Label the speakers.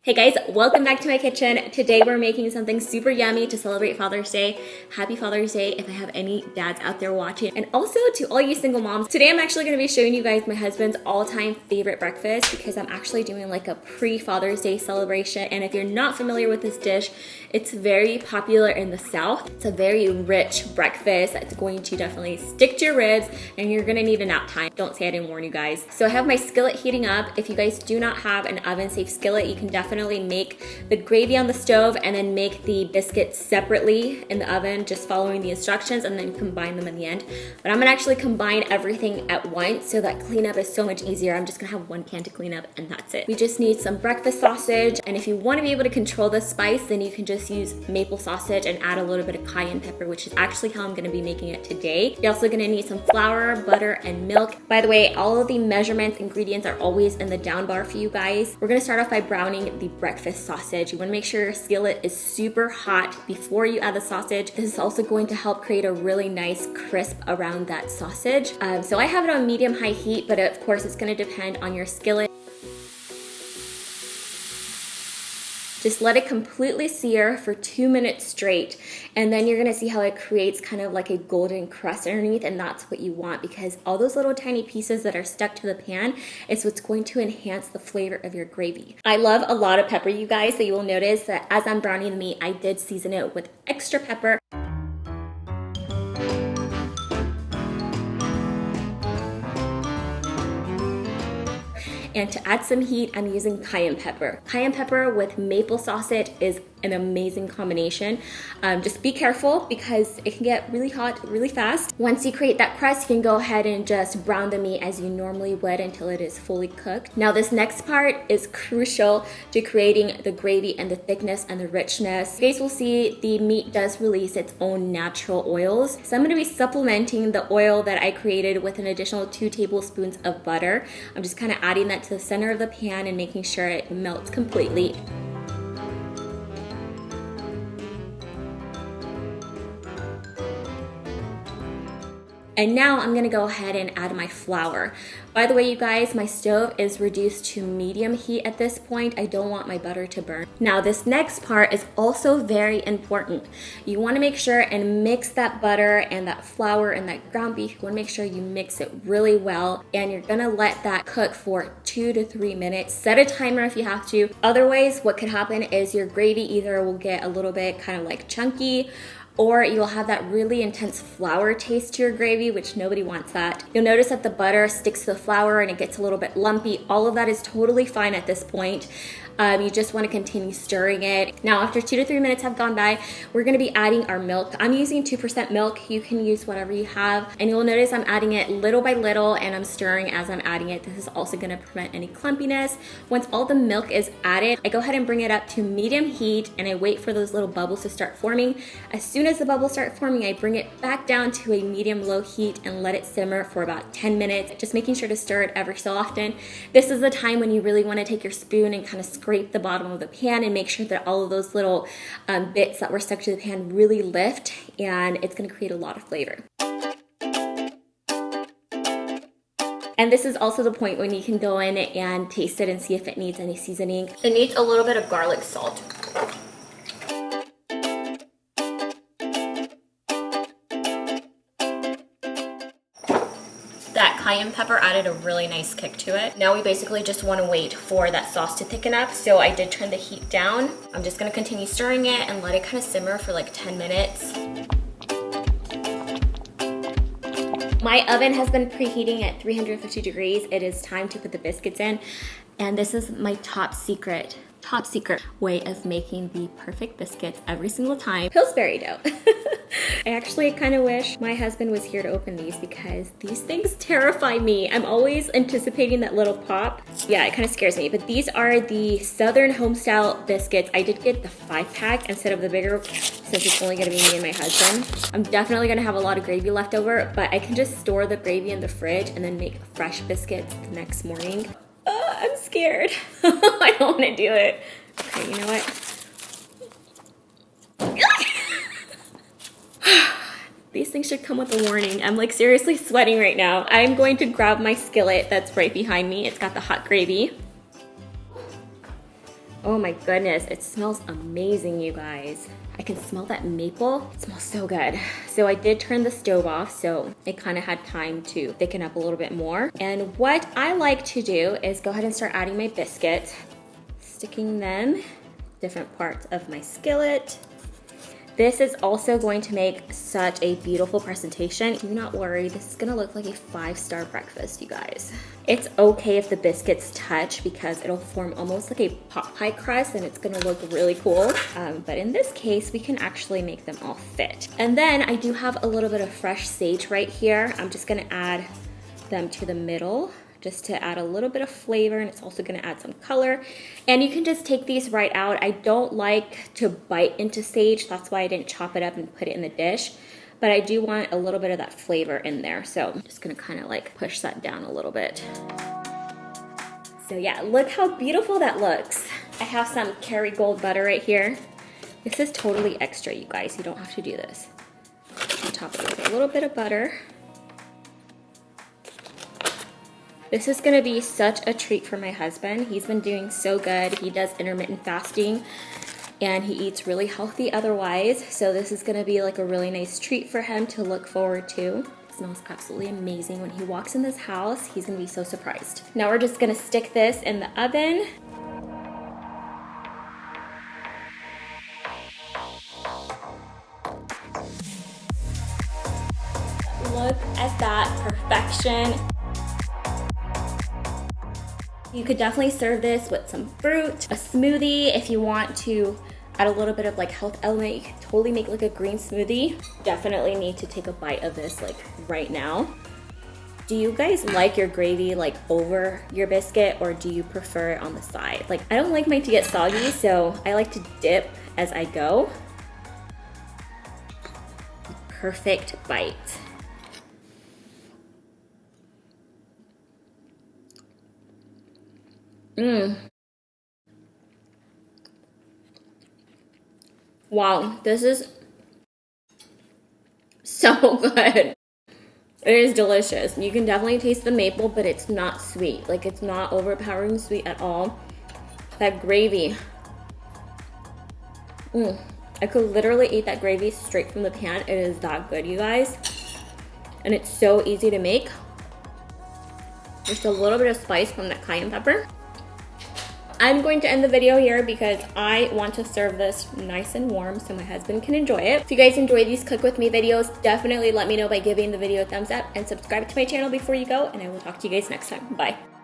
Speaker 1: Hey guys, welcome back to my kitchen. Today we're making something super yummy to celebrate Father's Day. Happy Father's Day if I have any dads out there watching. And also to all you single moms, today I'm actually gonna be showing you guys my husband's all-time favorite breakfast because I'm actually doing like a pre-Father's Day celebration. And if you're not familiar with this dish, it's very popular in the South. It's a very rich breakfast that's going to definitely stick to your ribs and you're gonna need a nap time. Don't say I didn't warn you guys. So I have my skillet heating up. If you guys do not have an oven-safe skillet, you can definitely make the gravy on the stove and then make the biscuits separately in the oven, just following the instructions, and then combine them in the end. But I'm gonna actually combine everything at once so that cleanup is so much easier. I'm just gonna have one pan to clean up and that's it. We just need some breakfast sausage, and if you wanna be able to control the spice, then you can just use maple sausage and add a little bit of cayenne pepper, which is actually how I'm gonna be making it today. You're also gonna need some flour, butter, and milk. By the way, all of the measurements, ingredients are always in the down bar for you guys. We're gonna start off by browning the breakfast sausage. You want to make sure your skillet is super hot before you add the sausage. This is also going to help create a really nice crisp around that sausage. So I have it on medium-high heat, but of course it's going to depend on your skillet. Just let it completely sear for 2 minutes straight, and then you're gonna see how it creates kind of like a golden crust underneath, and that's what you want because all those little tiny pieces that are stuck to the pan is what's going to enhance the flavor of your gravy. I love a lot of pepper, you guys, so you will notice that as I'm browning the meat, I did season it with extra pepper. And to add some heat, I'm using cayenne pepper. Cayenne pepper with maple sausage is an amazing combination. Just be careful because it can get really hot really fast. Once you create that crust, you can go ahead and just brown the meat as you normally would until it is fully cooked. Now this next part is crucial to creating the gravy and the thickness and the richness. You guys will see the meat does release its own natural oils. So I'm gonna be supplementing the oil that I created with an additional 2 tablespoons of butter. I'm just kind of adding that to the center of the pan and making sure it melts completely. And now I'm gonna go ahead and add my flour. By the way, you guys, my stove is reduced to medium heat at this point. I don't want my butter to burn. Now this next part is also very important. You wanna make sure and mix that butter and that flour and that ground beef. You wanna make sure you mix it really well, and you're gonna let that cook for 2 to 3 minutes. Set a timer if you have to. Otherwise, what could happen is your gravy either will get a little bit kind of like chunky, or you'll have that really intense flour taste to your gravy, which nobody wants that. You'll notice that the butter sticks to the flour and it gets a little bit lumpy. All of that is totally fine at this point. You just want to continue stirring it. Now after 2 to 3 minutes have gone by, we're going to be adding our milk. I'm using 2% milk. You can use whatever you have, and you'll notice I'm adding it little by little and I'm stirring as I'm adding it. This is also going to prevent any clumpiness. Once all the milk is added, I go ahead and bring it up to medium heat and I wait for those little bubbles to start forming. As soon as the bubbles start forming, I bring it back down to a medium-low heat and let it simmer for about 10 minutes, just making sure to stir it every so often. This is the time when you really want to take your spoon and kind of scrape the bottom of the pan and make sure that all of those little bits that were stuck to the pan really lift, and it's going to create a lot of flavor. And this is also the point when you can go in and taste it and see if it needs any seasoning. It needs a little bit of garlic salt. That cayenne pepper added a really nice kick to it. Now we basically just want to wait for that sauce to thicken up. So I did turn the heat down. I'm just going to continue stirring it and let it kind of simmer for like 10 minutes. My oven has been preheating at 350 degrees. It is time to put the biscuits in. And this is my top secret way of making the perfect biscuits every single time. Pillsbury dough. I actually kind of wish my husband was here to open these because these things terrify me. I'm always anticipating that little pop. Yeah, it kind of scares me. But these are the Southern Homestyle biscuits. I did get the 5-pack instead of the bigger since it's only gonna be me and my husband. I'm definitely gonna have a lot of gravy left over, but I can just store the gravy in the fridge and then make fresh biscuits the next morning. I'm scared. I don't want to do it. Okay, you know what? These things should come with a warning. I'm like seriously sweating right now. I'm going to grab my skillet that's right behind me. It's got the hot gravy. Oh my goodness, it smells amazing, you guys. I can smell that maple. It smells so good. So I did turn the stove off, so it kind of had time to thicken up a little bit more. And what I like to do is go ahead and start adding my biscuits, sticking them different parts of my skillet. This is also going to make such a beautiful presentation. Do not worry, this is gonna look like a 5-star breakfast, you guys. It's okay if the biscuits touch because it'll form almost like a pot pie crust and it's gonna look really cool. But in this case, we can actually make them all fit. And then I do have a little bit of fresh sage right here. I'm just gonna add them to the middle, just to add a little bit of flavor, and it's also gonna add some color. And you can just take these right out. I don't like to bite into sage, that's why I didn't chop it up and put it in the dish. But I do want a little bit of that flavor in there, so I'm just gonna kind of like push that down a little bit. So yeah, look how beautiful that looks. I have some Kerrygold butter right here. This is totally extra, you guys. You don't have to do this. On top of it with a little bit of butter. This is gonna be such a treat for my husband. He's been doing so good. He does intermittent fasting and he eats really healthy otherwise. So this is gonna be like a really nice treat for him to look forward to. It smells absolutely amazing. When he walks in this house, he's gonna be so surprised. Now we're just gonna stick this in the oven. Look at that perfection. You could definitely serve this with some fruit, a smoothie. If you want to add a little bit of like health element, you can totally make like a green smoothie. Definitely need to take a bite of this like right now. Do you guys like your gravy like over your biscuit, or do you prefer it on the side? Like, I don't like mine to get soggy, so I like to dip as I go. Perfect bite. Wow, this is so good. It is delicious. You can definitely taste the maple, but it's not sweet. Like, it's not overpowering sweet at all. That gravy. I could literally eat that gravy straight from the pan. It is that good, you guys. And it's so easy to make. Just a little bit of spice from that cayenne pepper. I'm going to end the video here because I want to serve this nice and warm so my husband can enjoy it. If you guys enjoy these cook with me videos, definitely let me know by giving the video a thumbs up and subscribe to my channel before you go, and I will talk to you guys next time. Bye.